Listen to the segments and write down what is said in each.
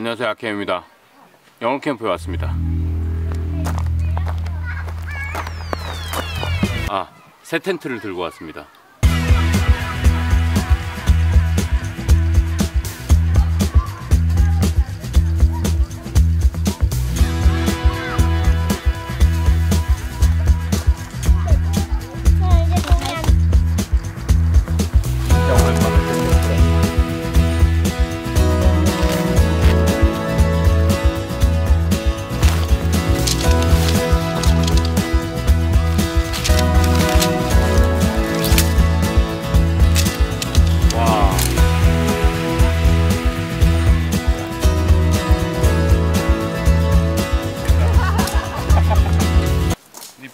안녕하세요, 아케입니다. 영어 캠프에 왔습니다. 새 텐트를 들고 왔습니다.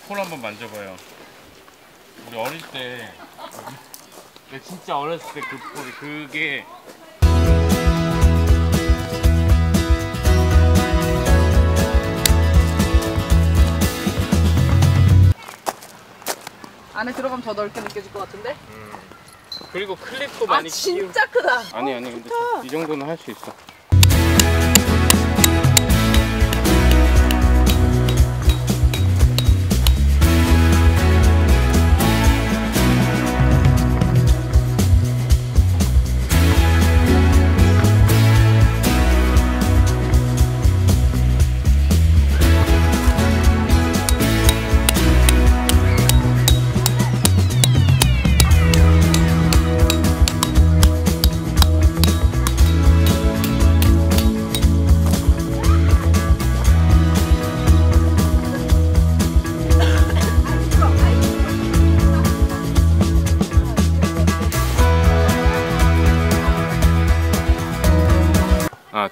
폴 한번 만져봐요. 우리 어릴 때, 진짜 어렸을 때 그 폴이 그게 안에 들어가면 더 넓게 느껴질 것 같은데? 그리고 클립도 많이 진짜 크다. 아니 근데 이 정도는 할 수 있어.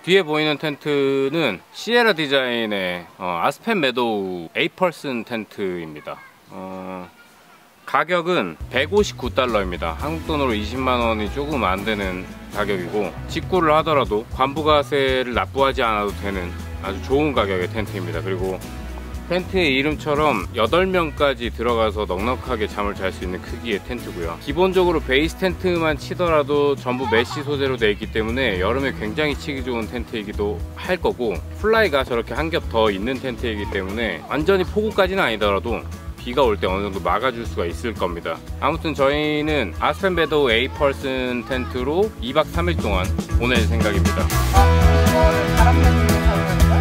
뒤에 보이는 텐트는 시에라 디자인의 아스펜 메도우 에이펄슨 텐트입니다. 가격은 159달러입니다. 한국 돈으로 20만원이 조금 안되는 가격이고, 직구를 하더라도 관부가세를 납부하지 않아도 되는 아주 좋은 가격의 텐트입니다. 그리고 텐트의 이름처럼 8명까지 들어가서 넉넉하게 잠을 잘 수 있는 크기의 텐트고요. 기본적으로 베이스 텐트만 치더라도 전부 메쉬 소재로 되어 있기 때문에 여름에 굉장히 치기 좋은 텐트이기도 할 거고, 플라이가 저렇게 한 겹 더 있는 텐트이기 때문에 완전히 폭우까지는 아니더라도 비가 올 때 어느 정도 막아줄 수가 있을 겁니다. 아무튼 저희는 아스펜 메도우 에이펄슨 텐트로 2박 3일 동안 보낼 생각입니다. 이거를 바람 내는 데 사용하는 거야?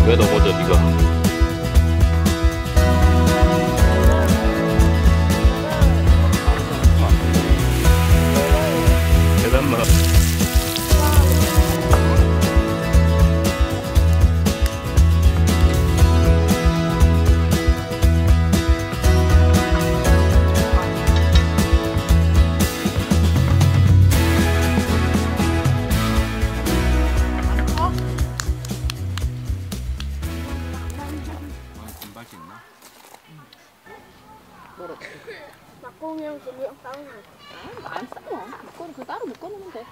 왜 넘어져 니가? 계단만. 막공이랑 김이랑 싸우는 거. 안 싸워. 묶어는 그 따로 묶어놓으면 돼.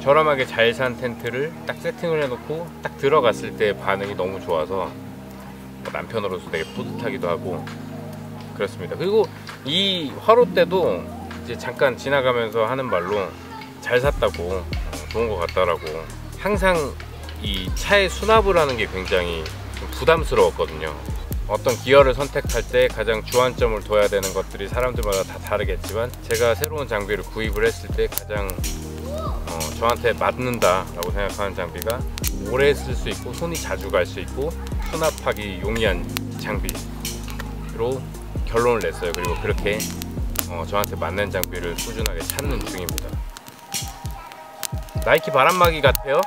저렴하게 잘 산 텐트를 딱 세팅을 해놓고 딱 들어갔을 때 반응이 너무 좋아서 남편으로서 되게 뿌듯하기도 하고 그렇습니다. 그리고 이 화롯대도 이제 잠깐 지나가면서 하는 말로 잘 샀다고, 좋은 것 같다라고. 항상 이 차에 수납을 하는 게 굉장히 좀 부담스러웠거든요. 어떤 기어를 선택할 때 가장 주안점을 둬야 되는 것들이 사람들마다 다 다르겠지만, 제가 새로운 장비를 구입을 했을 때 가장 저한테 맞는다 라고 생각하는 장비가 오래 쓸 수 있고 손이 자주 갈 수 있고 수납하기 용이한 장비로 결론을 냈어요. 그리고 그렇게 저한테 맞는 장비를 꾸준하게 찾는 중입니다. 나이키 바람막이 같아요.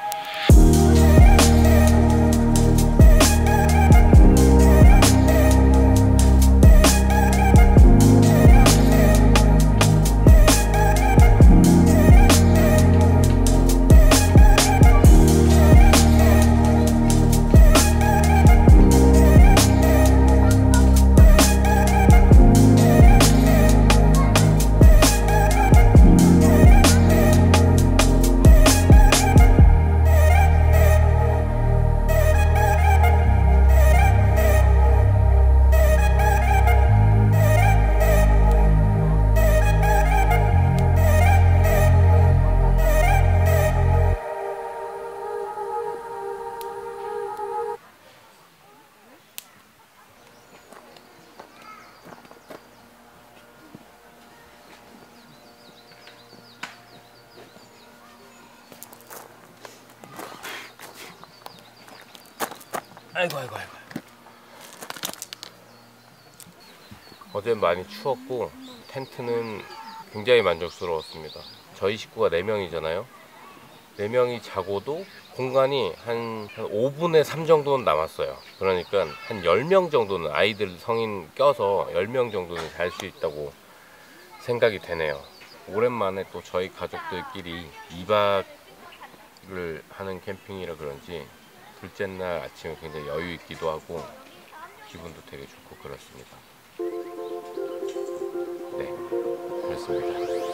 아이고. 어제는 많이 추웠고 텐트는 굉장히 만족스러웠습니다. 저희 식구가 4명이잖아요. 4명이 자고도 공간이 한 5분의 3 정도는 남았어요. 그러니까 한 10명 정도는, 아이들 성인 껴서 10명 정도는 잘 수 있다고 생각이 되네요. 오랜만에 또 저희 가족들끼리 2박을 하는 캠핑이라 그런지 둘째 날 아침에 굉장히 여유 있기도 하고 기분도 되게 좋고 그렇습니다. 네, 그렇습니다.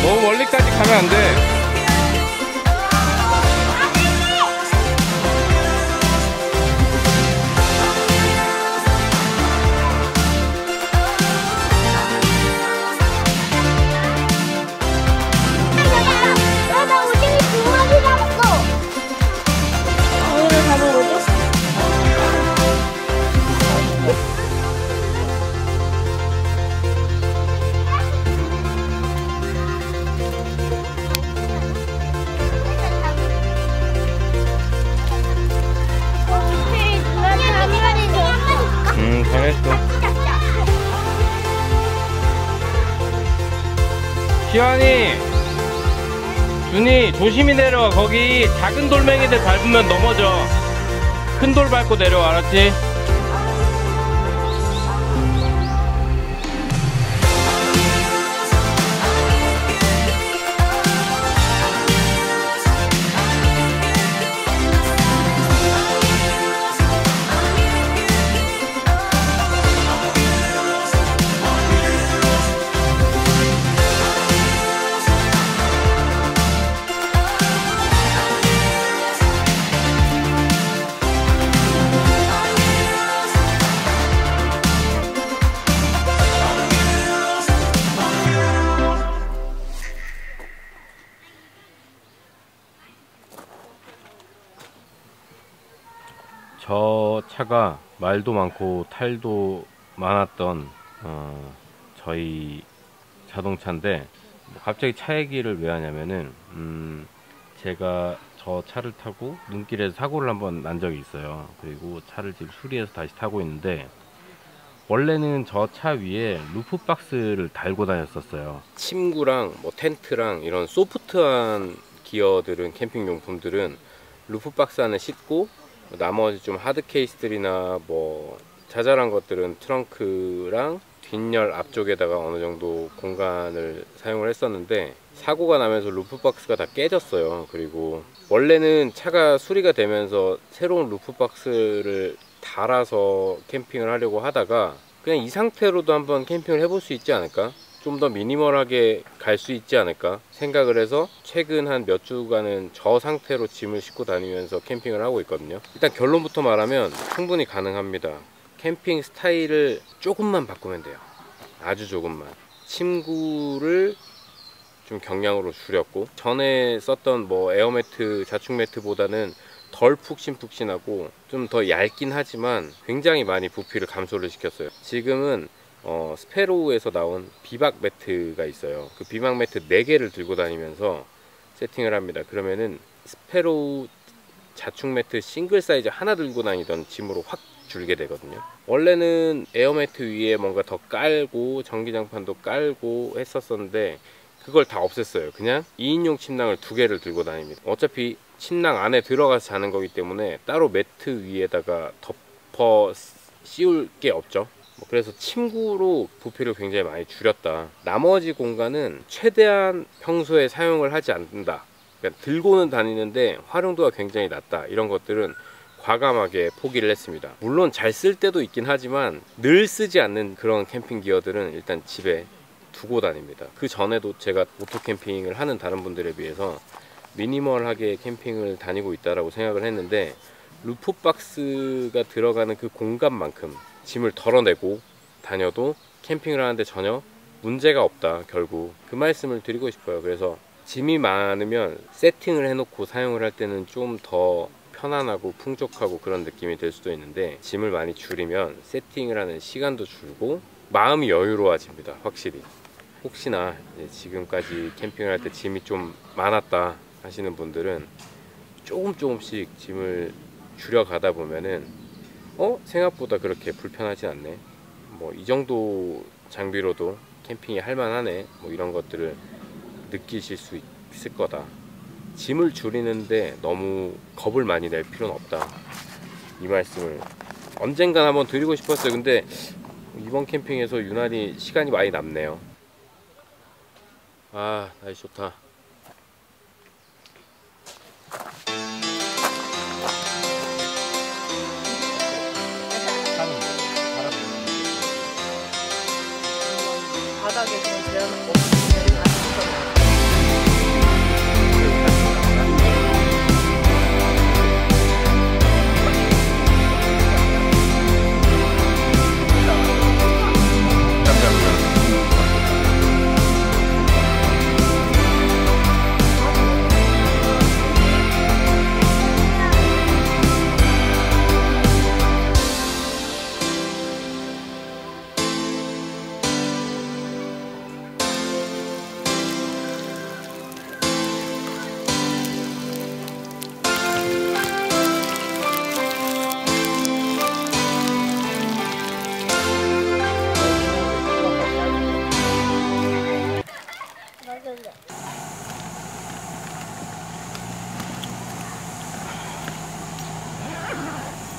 너무 멀리까지 가면 안 돼. 나 오징이 2마리 잡았어. 오늘 잡은 거죠? 잘했어. 시환이, 준이 조심히 내려와. 거기 작은 돌멩이들 밟으면 넘어져. 큰 돌 밟고 내려와, 알았지? 저 차가 말도 많고 탈도 많았던 저희 자동차인데 갑자기 차 얘기를 왜 하냐면은 제가 저 차를 타고 눈길에서 사고를 한번 난 적이 있어요. 그리고 차를 지금 수리해서 다시 타고 있는데 원래는 저 차 위에 루프박스를 달고 다녔었어요. 침구랑 뭐 텐트랑 이런 소프트한 기어들은 캠핑 용품들은 루프박스 안에 싣고 나머지 좀 하드 케이스들이나 뭐 자잘한 것들은 트렁크랑 뒷열 앞쪽에다가 어느 정도 공간을 사용을 했었는데 사고가 나면서 루프박스가 다 깨졌어요. 그리고 원래는 차가 수리가 되면서 새로운 루프박스를 달아서 캠핑을 하려고 하다가 그냥 이 상태로도 한번 캠핑을 해볼 수 있지 않을까? 좀 더 미니멀하게 갈 수 있지 않을까 생각을 해서 최근 한 몇 주간은 저 상태로 짐을 싣고 다니면서 캠핑을 하고 있거든요. 일단 결론부터 말하면 충분히 가능합니다. 캠핑 스타일을 조금만 바꾸면 돼요. 아주 조금만. 침구를 좀 경량으로 줄였고 전에 썼던 뭐 에어매트, 자충 매트보다는 덜 푹신푹신하고 좀 더 얇긴 하지만 굉장히 많이 부피를 감소를 시켰어요. 지금은 스페로우에서 나온 비박 매트가 있어요. 그 비박 매트 4개를 들고 다니면서 세팅을 합니다. 그러면은 스페로우 자충 매트 싱글 사이즈 하나 들고 다니던 짐으로 확 줄게 되거든요. 원래는 에어매트 위에 뭔가 더 깔고 전기장판도 깔고 했었었는데 그걸 다 없앴어요. 그냥 2인용 침낭을 2개를 들고 다닙니다. 어차피 침낭 안에 들어가서 자는 거기 때문에 따로 매트 위에다가 덮어 씌울 게 없죠. 그래서 침구로 부피를 굉장히 많이 줄였다. 나머지 공간은 최대한 평소에 사용을 하지 않는다. 그러니까 들고는 다니는데 활용도가 굉장히 낮다. 이런 것들은 과감하게 포기를 했습니다. 물론 잘 쓸 때도 있긴 하지만 늘 쓰지 않는 그런 캠핑 기어들은 일단 집에 두고 다닙니다. 그 전에도 제가 오토 캠핑을 하는 다른 분들에 비해서 미니멀하게 캠핑을 다니고 있다라고 생각을 했는데 루프박스가 들어가는 그 공간만큼 짐을 덜어내고 다녀도 캠핑을 하는데 전혀 문제가 없다. 결국 그 말씀을 드리고 싶어요. 그래서 짐이 많으면 세팅을 해놓고 사용을 할 때는 좀 더 편안하고 풍족하고 그런 느낌이 들 수도 있는데 짐을 많이 줄이면 세팅을 하는 시간도 줄고 마음이 여유로워집니다. 확실히. 혹시나 지금까지 캠핑을 할 때 짐이 좀 많았다 하시는 분들은 조금씩 짐을 줄여가다 보면은 생각보다 그렇게 불편하지 않네, 뭐 이 정도 장비로도 캠핑이 할만하네, 뭐 이런 것들을 느끼실 수 있을 거다. 짐을 줄이는데 너무 겁을 많이 낼 필요는 없다. 이 말씀을 언젠간 한번 드리고 싶었어요. 근데 이번 캠핑에서 유난히 시간이 많이 남네요. 아, 날씨 좋다. 바닥에 그냥 재워놓은 거 없으면 다 씻어요.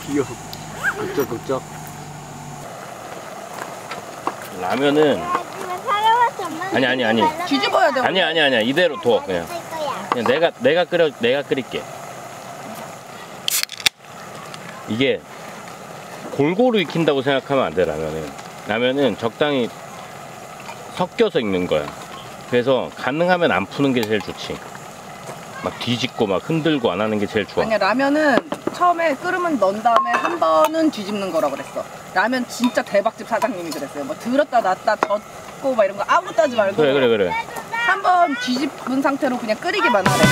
비어 극적극적. 라면은 아니 뒤집어야 돼. 아니야 이대로 둬. 그냥 내가 끓일게. 이게 골고루 익힌다고 생각하면 안 돼. 라면은 적당히 섞여서 익는 거야. 그래서 가능하면 안 푸는 게 제일 좋지. 막 뒤집고 막 흔들고 안 하는 게 제일 좋아. 아니야, 라면은 처음에 끓으면 넣은 다음에 한 번은 뒤집는 거라 그랬어. 라면 진짜 대박집 사장님이 그랬어요. 뭐 들었다 놨다 젓고 막 이런 거 아무것도 하지 말고 그래. 한 번 뒤집은 상태로 그냥 끓이기만 하래.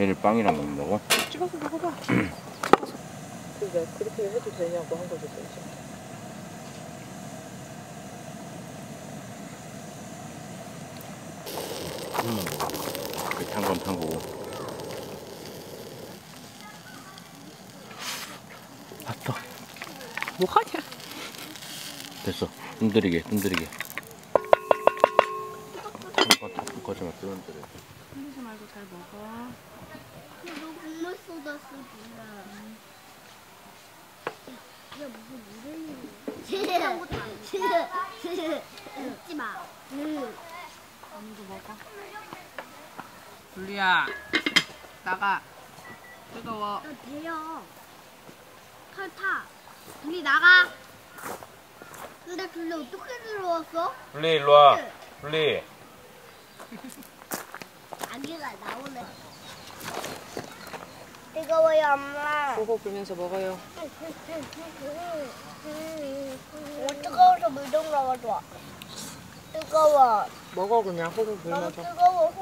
얘를 빵이랑 먹는다고? 찍어서 먹어봐. 그래, 그렇게 해도 되냐고 한 거죠, 지금. 탄 건 탄 거고. 봤어. 뭐하냐? 됐어. 뜸들이게. 거짓말 뜸들여. 흔들지 말고 잘 먹어. 너 국물 쏟았어, 누나. 야, 무슨 물을 먹지 마. 아무도 먹어. 둘리야, 나가. 뜨거워. 나 대요. 털 타. 둘리 나가. 근데 둘리 어떻게 들어왔어? 블리 일로 와. 블리. 아기가 나오네. 뜨거워요, 엄마. 보고 불면서 먹어요. 뜨거워서 물 좀 넣어줘. 뜨거워. 먹어 그냥 호흡 너무 불면서. 뜨거워.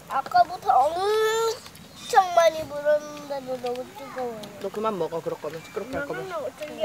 아까부터 엄청 많이 불었는데도 너무 뜨거워요. 너 그만 먹어 그럴 거면 시끄럽게 할 거면. 어떻게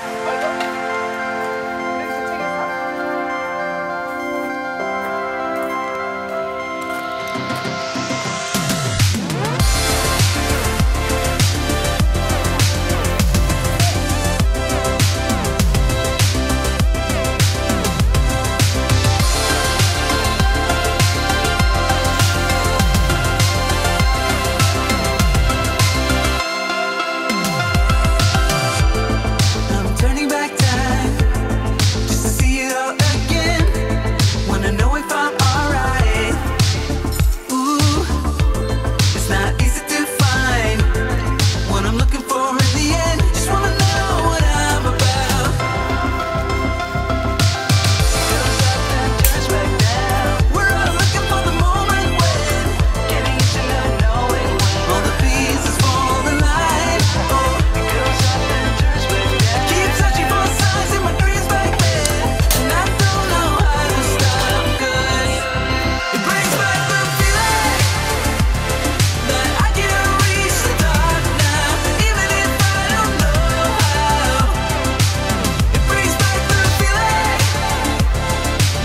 I'm turning back time just to see you all again. Wanna know if I'm alright? Ooh, it's not easy to find what I'm looking for in the end. Just wanna know what I'm about. Goes up and turns back down. We're all looking for the moment when getting to not knowing when all the pieces fall in line. Oh, it goes up and turns back down. Keep searching for signs in my dreams back then, and I don't know how to stop 'cause it brings back the feeling that I can't reach the top now, even if I don't know how. It brings back the feeling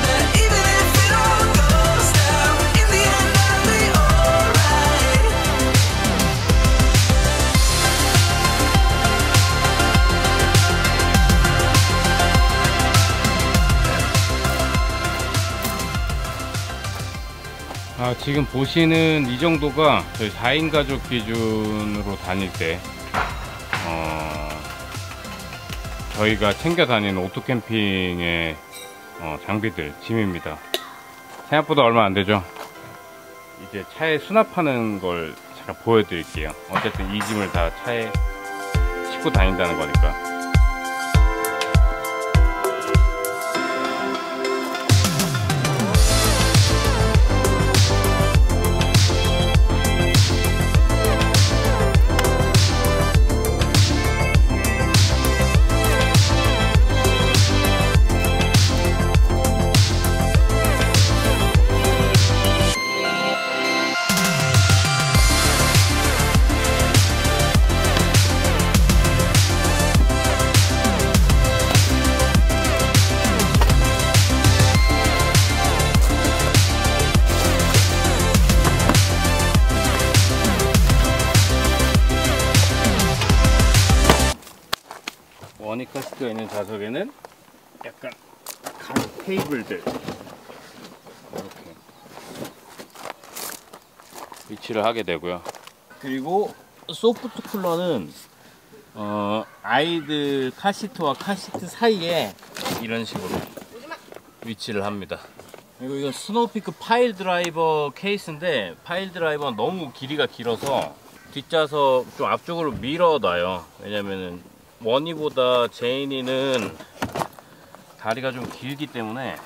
that even if it all goes down, in the end I'll be alright. 지금 보시는 이 정도가 저희 4인 가족 기준으로 다닐 때 저희가 챙겨 다니는 오토캠핑의 장비들, 짐입니다. 생각보다 얼마 안 되죠. 이제 차에 수납하는 걸 잠깐 보여드릴게요. 어쨌든 이 짐을 다 차에 싣고 다닌다는 거니까. 원익카스트가 있는 좌석에는 약간 각 테이블들 이렇게 위치를 하게 되고요. 그리고 소프트 쿨러는 아이들 카시트와 카시트 사이에 이런 식으로 위치를 합니다. 그리고 이건 스노우피크 파일 드라이버 케이스인데, 파일 드라이버는 너무 길이가 길어서 뒷좌석 좀 앞쪽으로 밀어놔요. 왜냐면은 원이보다 제인이는 다리가 좀 길기 때문에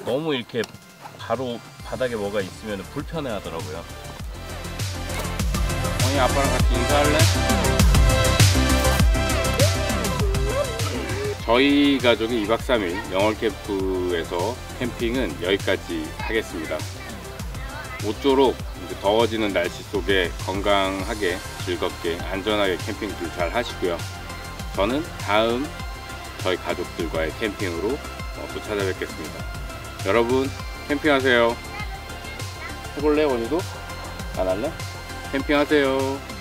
너무 이렇게 바로 바닥에 뭐가 있으면 불편해 하더라고요. 원이 아빠랑 같이 인사할래? 저희 가족이 2박 3일 영월 캠프에서 캠핑은 여기까지 하겠습니다. 모쪼록 이제 더워지는 날씨 속에 건강하게 즐겁게 안전하게 캠핑들 잘 하시고요. 저는 다음 저희 가족들과의 캠핑으로 또 찾아뵙겠습니다. 여러분 캠핑하세요. 해볼래 원이도? 안 할래? 캠핑하세요.